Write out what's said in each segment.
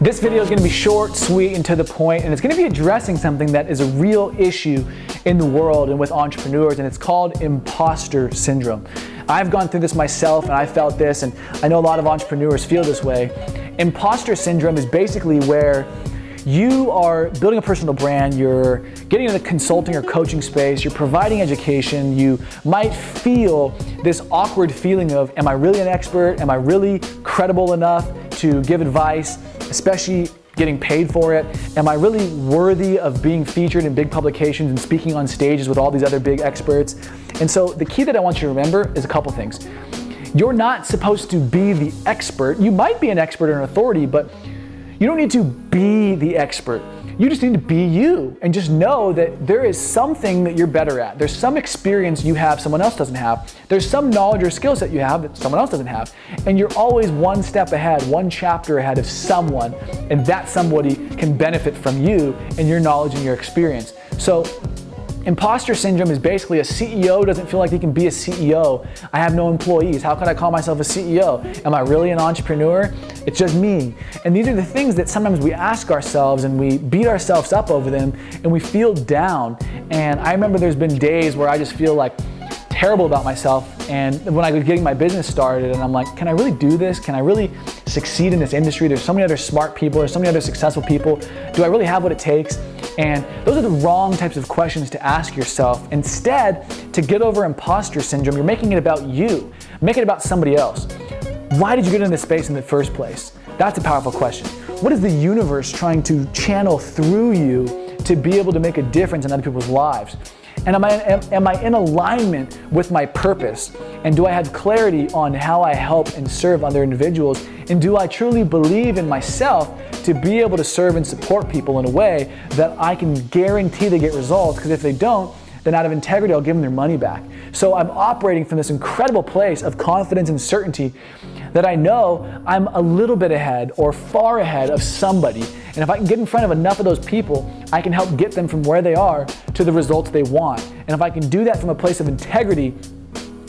This video is going to be short, sweet, and to the point, and it's going to be addressing something that is a real issue in the world and with entrepreneurs, and it's called imposter syndrome. I've gone through this myself, and I felt this, and I know a lot of entrepreneurs feel this way. Imposter syndrome is basically where you are building a personal brand, you're getting into the consulting or coaching space, you're providing education, you might feel this awkward feeling of, am I really an expert? Am I really credible enough to give advice, especially getting paid for it? Am I really worthy of being featured in big publications and speaking on stages with all these other big experts? And so the key that I want you to remember is a couple things. You're not supposed to be the expert. You might be an expert or an authority, but you don't need to be the expert. You just need to be you and just know that there is something that you're better at. There's some experience you have someone else doesn't have. There's some knowledge or skills that you have that someone else doesn't have. And you're always one step ahead, one chapter ahead of someone, and that somebody can benefit from you and your knowledge and your experience. So imposter syndrome is basically a CEO doesn't feel like he can be a CEO. I have no employees. How can I call myself a CEO? Am I really an entrepreneur? It's just me. And these are the things that sometimes we ask ourselves and we beat ourselves up over them and we feel down. And I remember there's been days where I just feel like terrible about myself, and when I was getting my business started and I'm like, can I really do this? Can I really succeed in this industry? There's so many other smart people, there's so many other successful people. Do I really have what it takes? And those are the wrong types of questions to ask yourself. Instead, to get over imposter syndrome, you're making it about you. Make it about somebody else. Why did you get into this space in the first place? That's a powerful question. What is the universe trying to channel through you to be able to make a difference in other people's lives? And am I in alignment with my purpose? And do I have clarity on how I help and serve other individuals? And do I truly believe in myself to be able to serve and support people in a way that I can guarantee they get results? Because if they don't, then out of integrity, I'll give them their money back. So I'm operating from this incredible place of confidence and certainty that I know I'm a little bit ahead or far ahead of somebody. And if I can get in front of enough of those people, I can help get them from where they are to the results they want. And if I can do that from a place of integrity,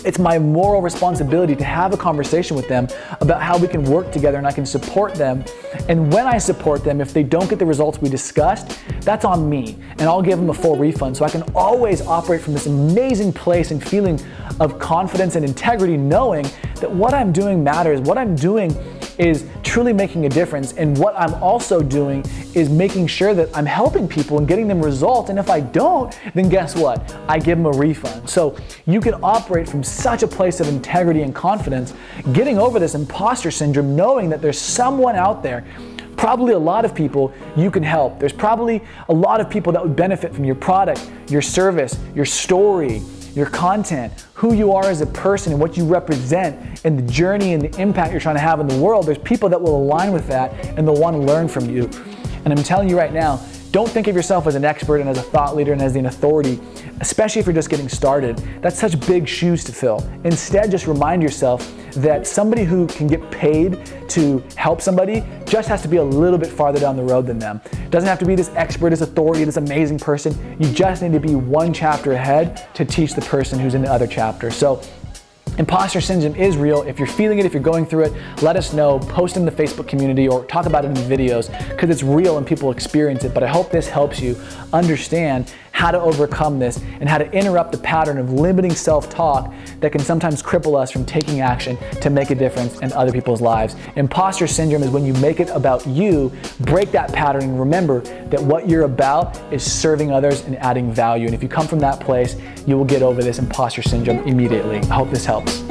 it's my moral responsibility to have a conversation with them about how we can work together and I can support them. And when I support them, if they don't get the results we discussed, that's on me. And I'll give them a full refund. So I can always operate from this amazing place and feeling of confidence and integrity, knowing that what I'm doing matters. What I'm doing is truly making a difference. And what I'm also doing is making sure that I'm helping people and getting them results. And if I don't, then guess what? I give them a refund. So you can operate from such a place of integrity and confidence, getting over this imposter syndrome, knowing that there's someone out there, probably a lot of people you can help. There's probably a lot of people that would benefit from your product, your service, your story, your content, who you are as a person and what you represent and the journey and the impact you're trying to have in the world. There's people that will align with that and they'll want to learn from you. And I'm telling you right now, don't think of yourself as an expert and as a thought leader and as an authority, especially if you're just getting started. That's such big shoes to fill. Instead, just remind yourself that somebody who can get paid to help somebody just has to be a little bit farther down the road than them. It doesn't have to be this expert, this authority, this amazing person. You just need to be one chapter ahead to teach the person who's in the other chapter. So imposter syndrome is real. If you're feeling it, if you're going through it, let us know, post in the Facebook community or talk about it in the videos because it's real and people experience it. But I hope this helps you understand how to overcome this and how to interrupt the pattern of limiting self-talk that can sometimes cripple us from taking action to make a difference in other people's lives. Imposter syndrome is when you make it about you, break that pattern, and remember that what you're about is serving others and adding value. And if you come from that place, you will get over this imposter syndrome immediately. I hope this helps.